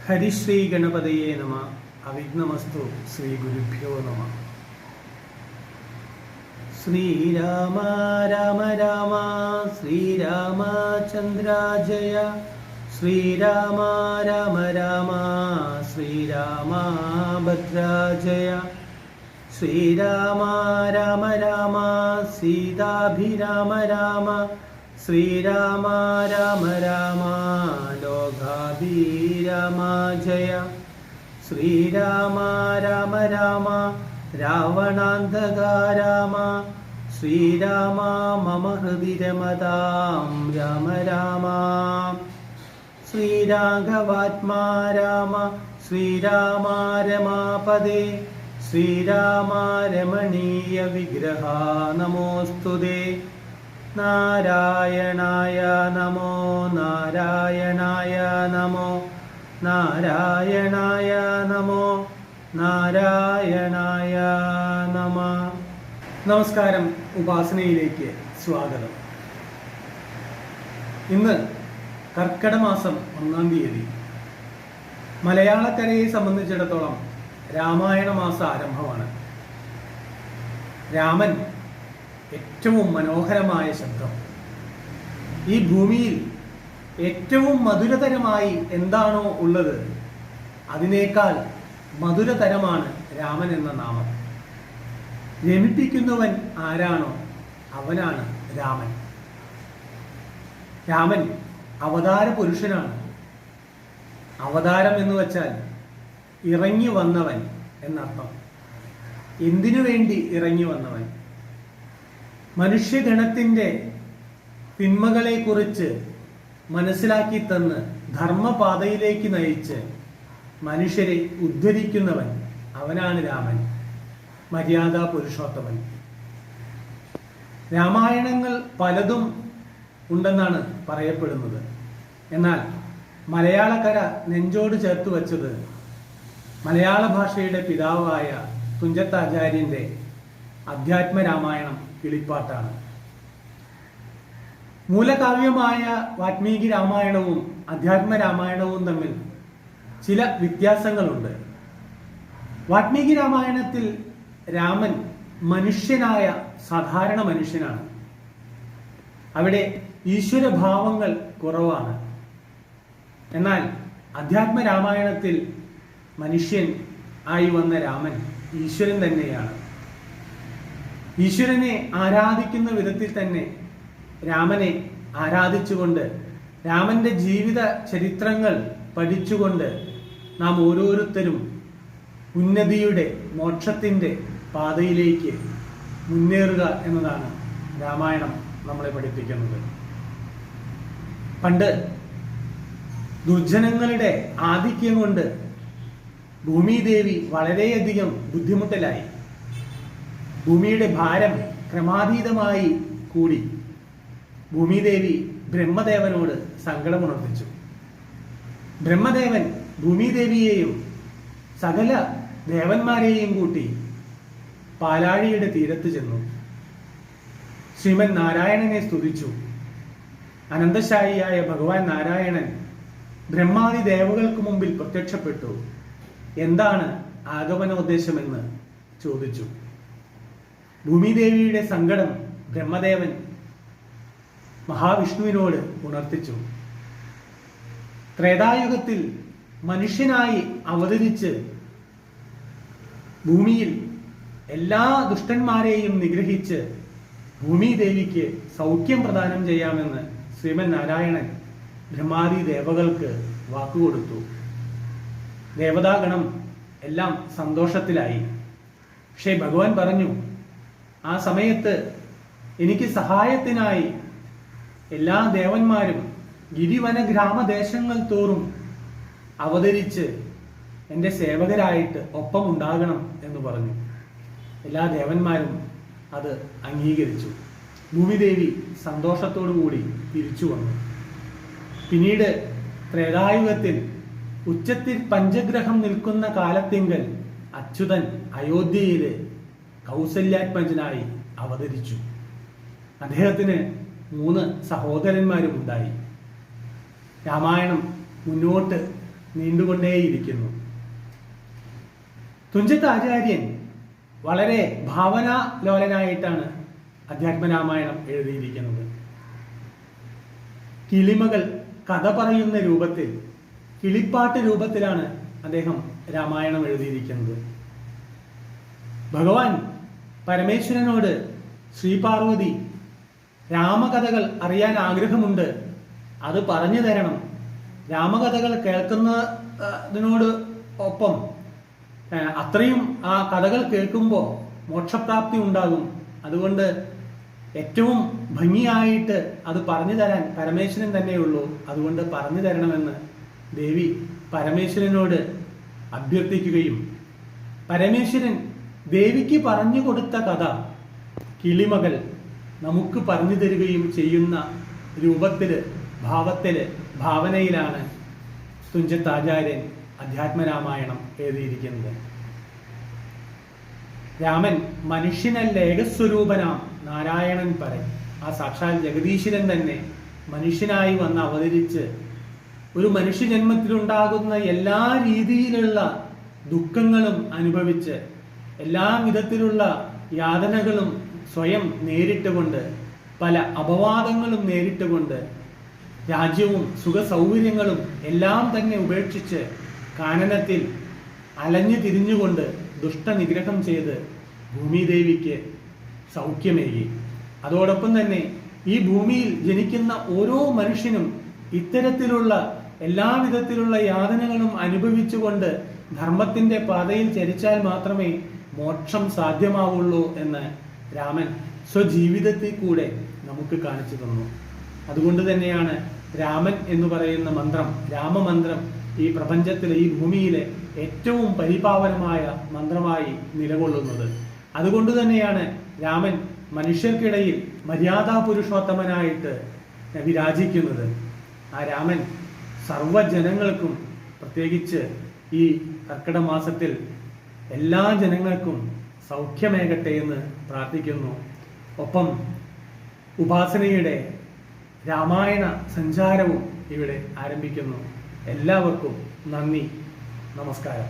ഹരിശ്രീ ഗണപതയേ നമ. അവിഘ്നമസ്തു. ശ്രീ ഗുരുഭ്യോ നമ. ശ്രീരാമ രാമ രാമ ശ്രീരാമചന്ദ്ര ജയ. ശ്രീരാമ രാമ രാമ ശ്രീരാമഭദ്രാജയ. ശ്രീരാമ രാമ രാമ സീതാഭിരാമ രാമ. ശ്രീരാമ രാമ രാമ ലോകാഭിരാമ ജയ. ശ്രീരാമ രാമ രാമ രാവണാന്തക രാമ. ശ്രീരാമ മമ ഹൃദി രമതാം രാമ രാമ. ശ്രീരാഘവാത്മാ രാമ. ശ്രീരാമ രമാപദേ. ശ്രീരാമ രമണീയ വിഗ്രഹ നമോസ്തുതേ. നാരായണായ നമോ നാരായണായ നമോ നാരായണായ നമോ നാരായണായ നമ. നമസ്കാരം. ഉപാസനയിലേക്ക് സ്വാഗതം. ഇന്ന് കർക്കിടമാസം 1-ാം തീയതി. മലയാളക്കരയെ സംബന്ധിച്ചിടത്തോളം രാമായണ മാസ ആരംഭമാണ്. രാമൻ ഏറ്റവും മനോഹരമായ ശബ്ദം. ഈ ഭൂമിയിൽ ഏറ്റവും മധുരതരമായി എന്താണോ ഉള്ളത് അതിനേക്കാൾ മധുരതരമാണ് രാമൻ എന്ന നാമം. രമിപ്പിക്കുന്നവൻ ആരാണോ അവനാണ് രാമൻ. രാമൻ അവതാര പുരുഷനാണ്. അവതാരം എന്ന് വച്ചാൽ ഇറങ്ങി വന്നവൻ എന്നർത്ഥം. എന്തിനു വേണ്ടി ഇറങ്ങി വന്നവൻ? മനുഷ്യഗണത്തിന്റെ തിന്മകളെക്കുറിച്ച് മനസ്സിലാക്കി തന്ന് ധർമ്മപാതയിലേക്ക് നയിച്ച് മനുഷ്യരെ ഉദ്ധരിക്കുന്നവൻ അവനാണ് രാമൻ, മര്യാദാ പുരുഷോത്തമൻ. രാമായണങ്ങൾ പലതും ഉണ്ടെന്നാണ് പറയപ്പെടുന്നത്. എന്നാൽ മലയാളക്കര നെഞ്ചോട് ചേർത്ത് വച്ചത് മലയാള ഭാഷയുടെ പിതാവായ തുഞ്ചത്താചാര്യന്റെ അധ്യാത്മരാമായണം കിളിപ്പാട്ടാണ്. മൂലകാവ്യമായ വാൽമീകി രാമായണവും അധ്യാത്മരാമായണവും തമ്മിൽ ചില വ്യത്യാസങ്ങളുണ്ട്. വാൽമീകി രാമായണത്തിൽ രാമൻ മനുഷ്യനായ സാധാരണ മനുഷ്യനാണ്. അവിടെ ഈശ്വരഭാവങ്ങൾ കുറവാണ്. എന്നാൽ അധ്യാത്മരാമായണത്തിൽ മനുഷ്യൻ ആയി വന്ന രാമൻ ഈശ്വരൻ തന്നെയാണ്. ഈശ്വരനെ ആരാധിക്കുന്ന വിധത്തിൽ തന്നെ രാമനെ ആരാധിച്ചുകൊണ്ട് രാമന്റെ ജീവിത ചരിത്രങ്ങൾ പഠിച്ചുകൊണ്ട് നാം ഓരോരുത്തരും ഉന്നതിയുടെ മോക്ഷത്തിന്റെ പാതയിലേക്ക് മുന്നേറുക എന്നതാണ് രാമായണം നമ്മളെ പഠിപ്പിക്കുന്നത്. പണ്ട് ദുർജനങ്ങളുടെ ആധിക്യം കൊണ്ട് ഭൂമിദേവി വളരെയധികം ബുദ്ധിമുട്ടലായി. ഭൂമിയുടെ ഭാരം ക്രമാതീതമായി കൂടി. ഭൂമിദേവി ബ്രഹ്മദേവനോട് സങ്കടമുണർത്തിച്ചു. ബ്രഹ്മദേവൻ ഭൂമിദേവിയെയും സകല ദേവന്മാരെയും കൂട്ടി പാലാഴിയുടെ തീരത്ത് ചെന്നു. ശ്രീമൻ നാരായണനെ സ്തുതിച്ചു. അനന്തശായിയായ ഭഗവാൻ നാരായണൻ ബ്രഹ്മാദി ദേവകൾക്ക് മുമ്പിൽ പ്രത്യക്ഷപ്പെട്ടു. എന്താണ് ആഗമനോദ്ദേശമെന്ന് ചോദിച്ചു. ഭൂമിദേവിയുടെ സങ്കടം ബ്രഹ്മദേവൻ മഹാവിഷ്ണുവിനോട് ഉണർത്തിച്ചു. ത്രേതായുഗത്തിൽ മനുഷ്യനായി അവതരിച്ച് ഭൂമിയിൽ എല്ലാ ദുഷ്ടന്മാരെയും നിഗ്രഹിച്ച് ഭൂമിദേവിക്ക് സൗഖ്യം പ്രദാനം ചെയ്യാമെന്ന് ശ്രീമൻ നാരായണൻ ബ്രഹ്മാദി ദേവകൾക്ക് വാക്കുകൊടുത്തു. ദേവതാഗണം എല്ലാം സന്തോഷത്തിലായി. പക്ഷേ ഭഗവാൻ പറഞ്ഞു, ആ സമയത്ത് എനിക്ക് സഹായത്തിനായി എല്ലാ ദേവന്മാരും ഗിരിവന ഗ്രാമദേശങ്ങൾ തോറും അവതരിച്ച് എൻ്റെ സേവകരായിട്ട് ഒപ്പം ഉണ്ടാകണം എന്ന് പറഞ്ഞു. എല്ലാ ദേവന്മാരും അത് അംഗീകരിച്ചു. ഭൂമിദേവി സന്തോഷത്തോടു കൂടി തിരിച്ചു വന്നു. പിന്നീട് ത്രേതായുഗത്തിൽ ഉച്ചത്തിൽ പഞ്ചഗ്രഹം നിൽക്കുന്ന കാലത്തിങ്കൽ അച്യുതൻ അയോധ്യയിൽ കൗസല്യാത്മജനായി അവതരിച്ചു. അദ്ദേഹത്തിന് 3 സഹോദരന്മാരും ഉണ്ടായി. രാമായണം മുന്നോട്ട് നീണ്ടുകൊണ്ടേയിരിക്കുന്നു. തുഞ്ചത്ത് ആചാര്യൻ വളരെ ഭാവനാലോലനായിട്ടാണ് അധ്യാത്മരാമായണം എഴുതിയിരിക്കുന്നത്. കിളിമകൾ കഥ പറയുന്ന രൂപത്തിൽ, കിളിപ്പാട്ട് രൂപത്തിലാണ് അദ്ദേഹം രാമായണം എഴുതിയിരിക്കുന്നത്. ഭഗവാൻ പരമേശ്വരനോട് ശ്രീപാർവതി രാമകഥകൾ അറിയാൻ ആഗ്രഹമുണ്ട്, അത് പറഞ്ഞു തരണം. രാമകഥകൾ കേൾക്കുന്നതിനോട് ഒപ്പം അത്രയും ആ കഥകൾ കേൾക്കുമ്പോൾ മോക്ഷപ്രാപ്തി ഉണ്ടാകും. അതുകൊണ്ട് ഏറ്റവും ഭംഗിയായിട്ട് അത് പറഞ്ഞു തരാൻ പരമേശ്വരൻ തന്നെയുള്ളൂ. അതുകൊണ്ട് പറഞ്ഞു തരണമെന്ന് ദേവി പരമേശ്വരനോട് അഭ്യർത്ഥിക്കുകയും പരമേശ്വരൻ ദേവിക്ക് പറഞ്ഞു കൊടുത്ത കഥ കിളിമകൾ നമുക്ക് പറഞ്ഞു തരികയും ചെയ്യുന്ന രൂപത്തില്, ഭാവത്തില്, ഭാവനയിലാണ് തുഞ്ചത്താചാര്യൻ അധ്യാത്മരാമായണം എഴുതിയിരിക്കുന്നത്. രാമൻ മനുഷ്യനല്ല ഏകസ്വരൂപനാം നാരായണൻ പറയും. ആ സാക്ഷാൽ ജഗദീശ്വരൻ തന്നെ മനുഷ്യനായി വന്ന് അവതരിച്ച് ഒരു മനുഷ്യജന്മത്തിലുണ്ടാകുന്ന എല്ലാ രീതിയിലുള്ള ദുഃഖങ്ങളും അനുഭവിച്ച് എല്ലാ വിധത്തിലുള്ള യാതനകളും സ്വയം നേരിട്ടുകൊണ്ട്, പല അപവാദങ്ങളും നേരിട്ടുകൊണ്ട്, രാജ്യവും സുഖസൗകര്യങ്ങളും എല്ലാം തന്നെ ഉപേക്ഷിച്ച് കാനനത്തിൽ അലഞ്ഞു തിരിഞ്ഞുകൊണ്ട് ദുഷ്ടനിഗ്രഹം ചെയ്ത് ഭൂമിദേവിക്ക് സൗഖ്യമേകി. അതോടൊപ്പം തന്നെ ഈ ഭൂമിയിൽ ജനിക്കുന്ന ഓരോ മനുഷ്യനും ഇത്തരത്തിലുള്ള എല്ലാവിധത്തിലുള്ള യാതനകളും അനുഭവിച്ചുകൊണ്ട് ധർമ്മത്തിന്റെ പാതയിൽ ചരിച്ചാൽ മാത്രമേ മോക്ഷം സാധ്യമാവുള്ളൂ എന്ന് രാമൻ സ്വജീവിതത്തിൽ കൂടെ നമുക്ക് കാണിച്ചു തന്നു. അതുകൊണ്ട് തന്നെയാണ് രാമൻ എന്ന് പറയുന്ന മന്ത്രം, രാമമന്ത്രം, ഈ പ്രപഞ്ചത്തിലെ, ഈ ഭൂമിയിലെ ഏറ്റവും പരിപാവനമായ മന്ത്രമായി നിലകൊള്ളുന്നത്. അതുകൊണ്ട് തന്നെയാണ് രാമൻ മനുഷ്യർക്കിടയിൽ മര്യാദാ പുരുഷോത്തമനായിട്ട് വിരാജിക്കുന്നത്. ആ രാമൻ സർവ്വജനങ്ങൾക്കും, പ്രത്യേകിച്ച് ഈ കർക്കിടക മാസത്തിൽ എല്ലാ ജനങ്ങൾക്കും സൗഖ്യമേകട്ടെ എന്ന് പ്രാർത്ഥിക്കുന്നു. ഒപ്പം ഉപാസനയുടെ രാമായണ സഞ്ചാരവും ഇവിടെ ആരംഭിക്കുന്നു. എല്ലാവർക്കും നന്ദി, നമസ്കാരം.